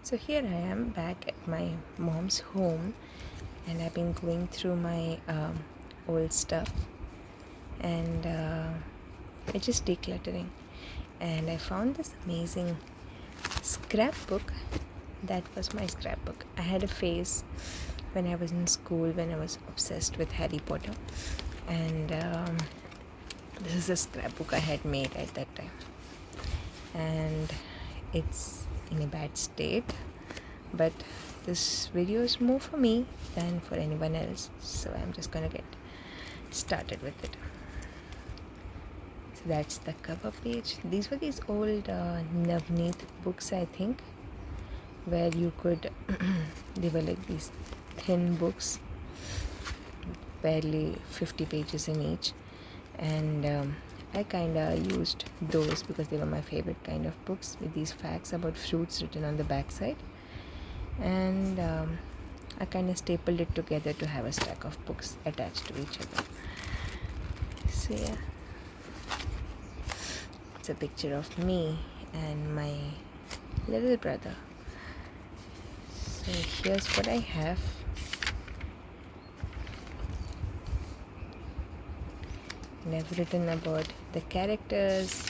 So here I am back at my mom's home, and I've been going through my old stuff, and I just decluttering, and I found this amazing scrapbook. That was my scrapbook. I had a phase when I was in school when I was obsessed with Harry Potter, and this is a scrapbook I had made at that time, and it's in a bad state, but this video is more for me than for anyone else, so I'm just gonna get started with it. So that's the cover page. These were these old Navneet books, I think, where you could they were like these thin books, barely 50 pages in each, and I kinda used those because they were my favorite kind of books, with these facts about fruits written on the backside, and I kinda stapled it together to have a stack of books attached to each other. So yeah, it's a picture of me and my little brother. So here's what I have. And I've written about the characters,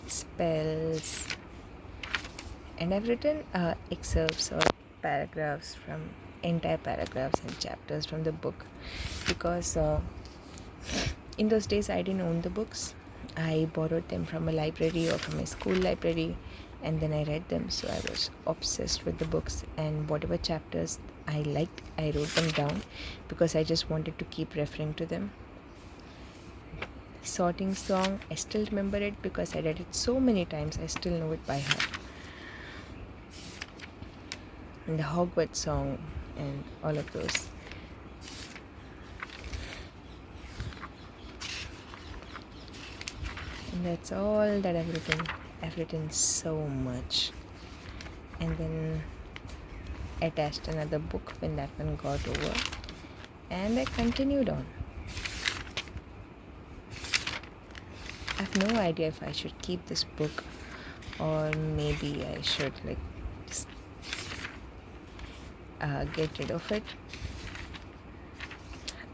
spells, and I've written excerpts or paragraphs from entire paragraphs and chapters from the book, because in those days I didn't own the books. I borrowed them from a library or from a school library, and then I read them. So I was obsessed with the books, and whatever chapters I liked, I wrote them down because I just wanted to keep referring to them. Sorting song, I still remember it because I read it so many times. I still know it by heart. And the Hogwarts song and all of those. And that's all that I've written. I've written so much, and then attached another book when that one got over, and I continued on. I have no idea if I should keep this book, or maybe I should just get rid of it.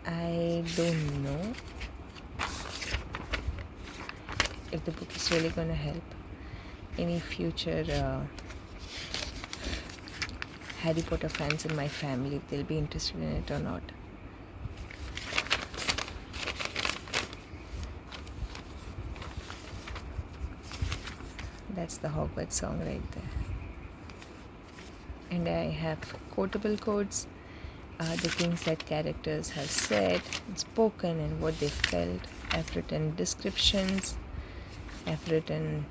I don't know if the book is really going to help any future Harry Potter fans in my family, if they'll be interested in it or not. That's the Hogwarts song right there. And I have quotable quotes, the things that characters have said and spoken and what they felt. I've written descriptions, I've written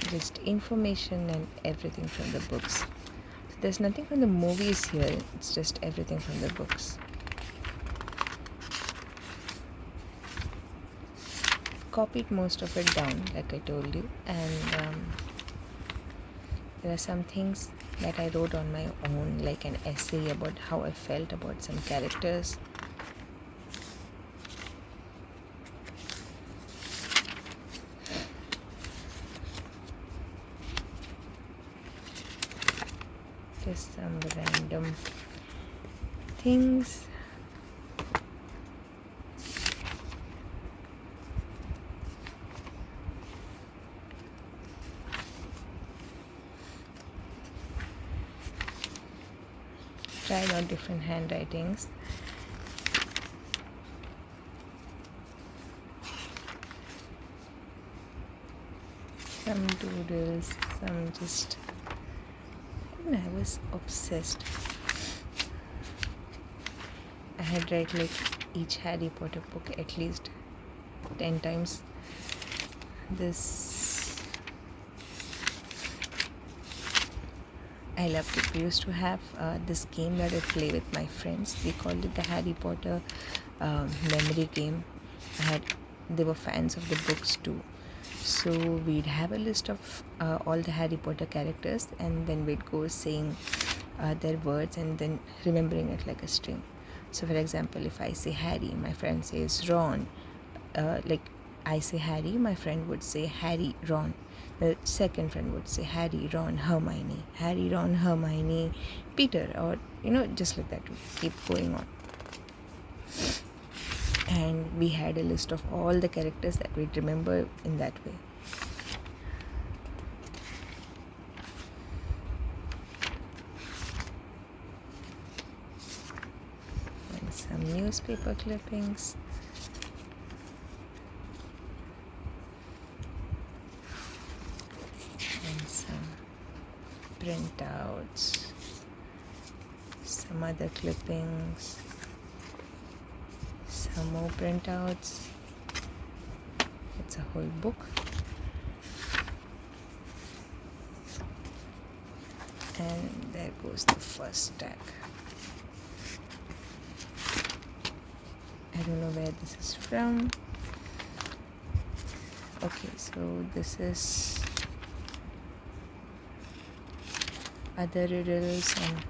just information and everything from the books. So there's nothing from the movies here, it's just everything from the books. Copied most of it down, like I told you, and there are some things that I wrote on my own, like an essay about how I felt about some characters. Just some random things. Tried out different handwritings. Some doodles, some just, I was obsessed. I had read each Harry Potter book at least 10 times. I loved it. We used to have this game that I play with my friends. We called it the Harry Potter memory game. They were fans of the books too. So we'd have a list of all the Harry Potter characters, and then we'd go saying their words and then remembering it like a string. So for example, if I say Harry, my friend says Ron, I say Harry, my friend would say Harry, Ron. The second friend would say Harry, Ron, Hermione, Harry, Ron, Hermione, Peter, or just like that. Keep going on. And we had a list of all the characters that we'd remember in that way. And some newspaper clippings. And some printouts. Some other clippings. Some more printouts. It's a whole book. And there goes the first stack. I don't know where this is from. Okay, so this is other riddles and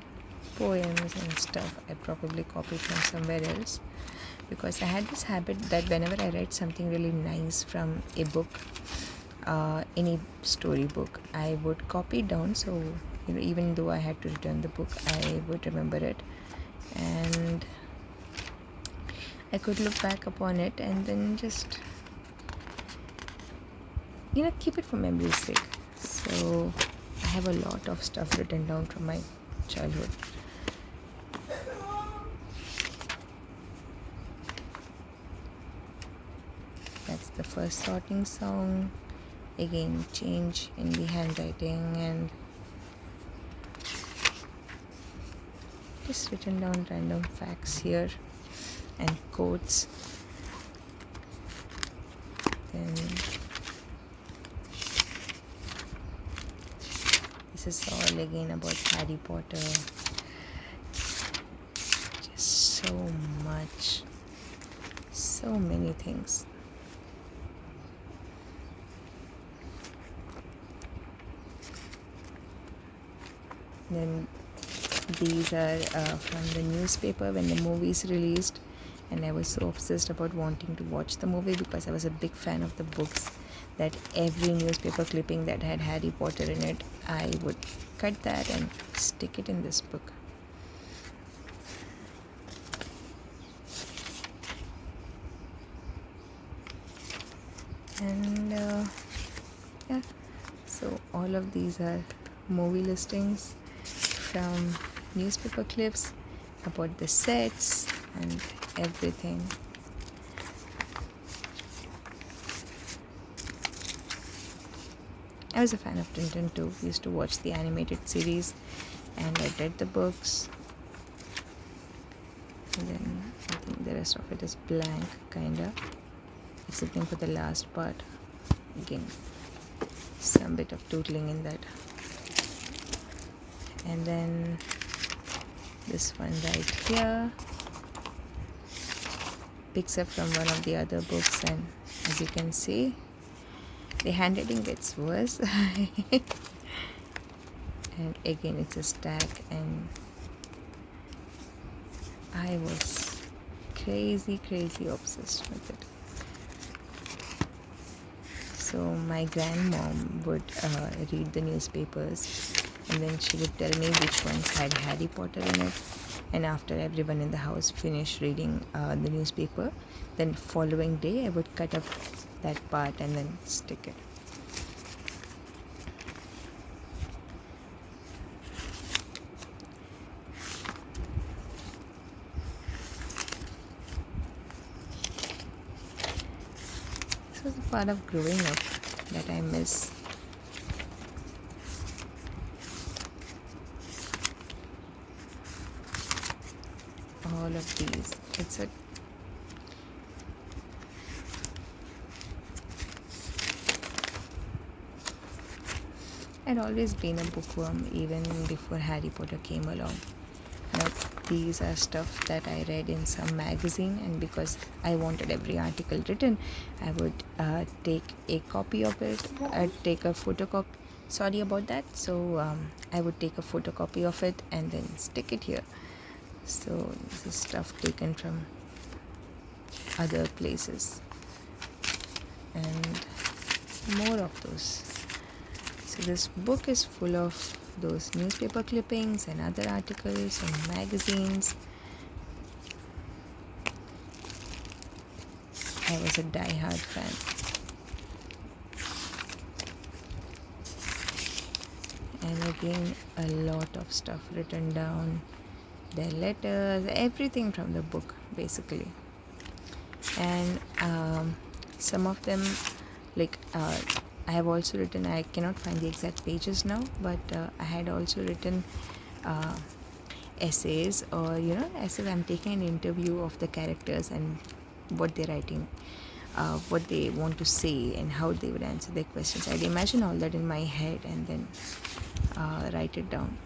poems and stuff I probably copied from somewhere else, because I had this habit that whenever I read something really nice from a book, any storybook, I would copy it down, so even though I had to return the book, I would remember it and I could look back upon it and then just keep it for memory's sake. So I have a lot of stuff written down from my childhood. That's the first sorting song. Again, change in the handwriting and just written down random facts here and quotes. Then this is all again about Harry Potter. Just so much, so many things. Then these are from the newspaper when the movie's released, and I was so obsessed about wanting to watch the movie because I was a big fan of the books, that every newspaper clipping that had Harry Potter in it, I would cut that and stick it in this book. And yeah, so all of these are movie listings from newspaper clips about the sets and everything. I was a fan of Tintin too. We used to watch the animated series and I read the books. And then I think the rest of it is blank, kinda, excepting for the last part. Again, some bit of doodling in that. And then this one right here picks up from one of the other books, and as you can see, the handwriting gets worse. And again, it's a stack, and I was crazy obsessed with it. So my grandmom would read the newspapers, and then she would tell me which ones had Harry Potter in it. And after everyone in the house finished reading the newspaper, then following day I would cut up that part and then stick it. This was a part of growing up that I miss. All of these. I'd always been a bookworm even before Harry Potter came along. Now, these are stuff that I read in some magazine, and because I wanted every article written, I would take a copy of it. I'd take a photocopy. Sorry about that. So I would take a photocopy of it and then stick it here. So this is stuff taken from other places. and more of those. So this book is full of those newspaper clippings and other articles and magazines. I was a die-hard fan. And again, a lot of stuff written down, their letters, everything from the book basically. And some of them, like I have also written, I cannot find the exact pages now, but I had also written essays, or as if I'm taking an interview of the characters and what they're writing, what they want to say and how they would answer their questions. I'd imagine all that in my head and then write it down.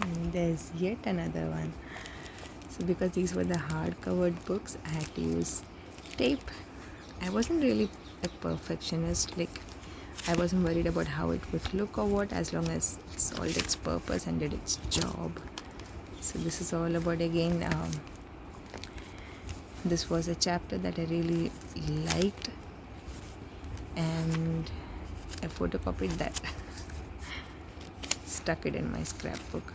And there's yet another one. So because these were the hard-covered books, I had to use tape. I wasn't really a perfectionist, like I wasn't worried about how it would look or what, as long as it solved its purpose and did its job. So this is all about, again, this was a chapter that I really liked, and I photocopied that, stuck it in my scrapbook.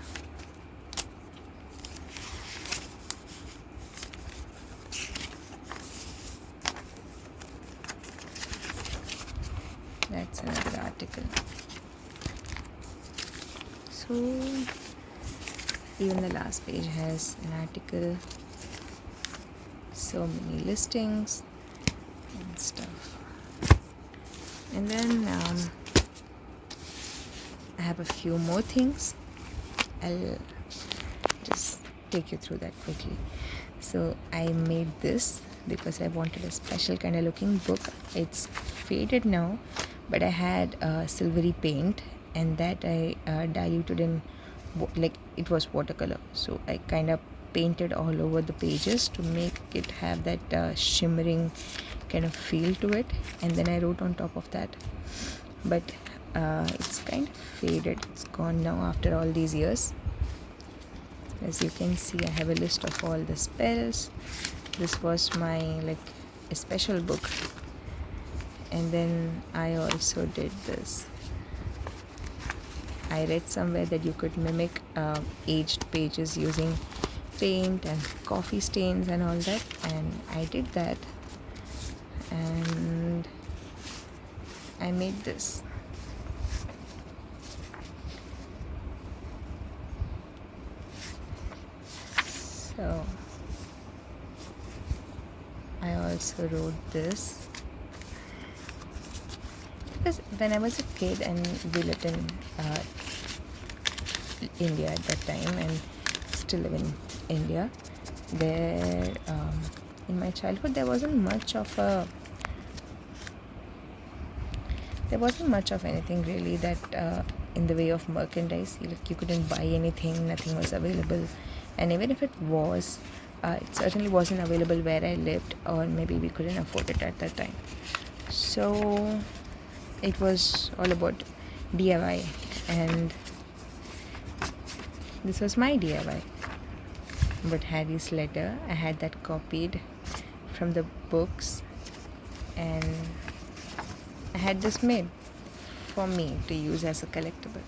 That's another article. So even the last page has an article, so many listings and stuff. And then I have a few more things. I'll just take you through that quickly. So I made this because I wanted a special kind of looking book. It's faded now, but I had silvery paint, and that I diluted in, like it was watercolor, so I kind of painted all over the pages to make it have that shimmering kind of feel to it, and then I wrote on top of that. But it's kind of faded, it's gone now after all these years. As you can see, I have a list of all the spells. This was my a special book. And then I also did this. I read somewhere that you could mimic aged pages using paint and coffee stains and all that, and I did that, and I made this. So I also wrote this because when I was a kid and we lived in India at that time, and still live in India, there in my childhood there wasn't much of anything really that in the way of merchandise. You couldn't buy anything, nothing was available, and even if it was, it certainly wasn't available where I lived, or maybe we couldn't afford it at that time. So it was all about DIY, and this was my DIY. But Harry's letter, I had that copied from the books, and I had this made for me to use as a collectible.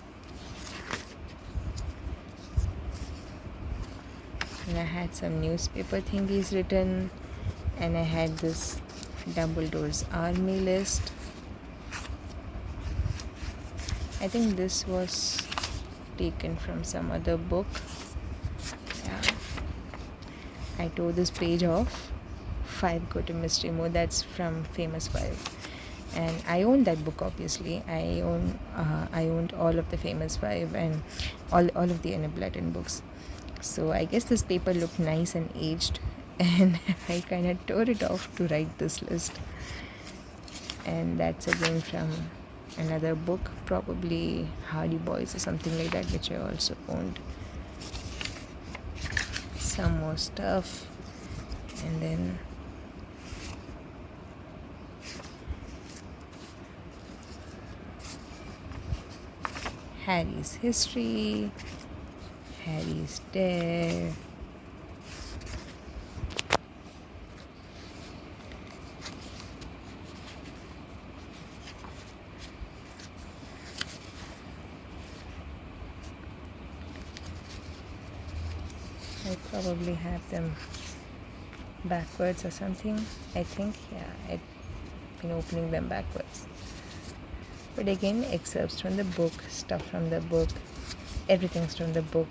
And I had some newspaper thingies written, and I had this Dumbledore's army list. I think this was taken from some other book. Yeah. I tore this page off. 5 Go to Mystery Mode, that's from Famous 5. And I own that book, obviously. I owned all of the Famous 5 and all of the Anna Blatton books. So I guess this paper looked nice and aged, and I kind of tore it off to write this list. And that's again from another book, probably Hardy Boys or something like that, which I also owned. Some more stuff, and then Harry's history, Harry's dare. I probably have them backwards or something. I think, yeah, I've been opening them backwards. But again, excerpts from the book, stuff from the book, everything's from the book.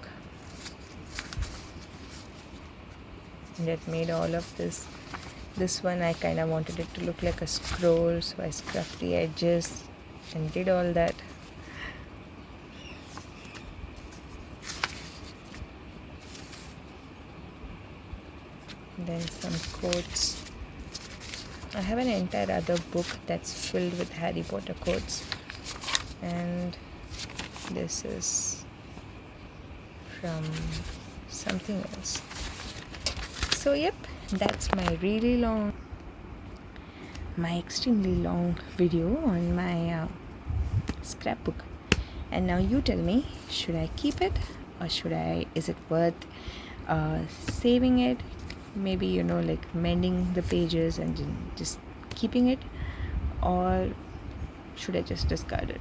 And it made all of this. This one I kind of wanted it to look like a scroll, so I scrubbed the edges and did all that. Then some quotes. I have an entire other book that's filled with Harry Potter quotes, and this is from something else. So yep, that's my extremely long video on my scrapbook. And now you tell me, should I keep it or is it worth saving it? Maybe, like mending the pages and just keeping it, or should I just discard it?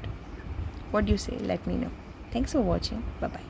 What do you say? Let me know. Thanks for watching. Bye bye.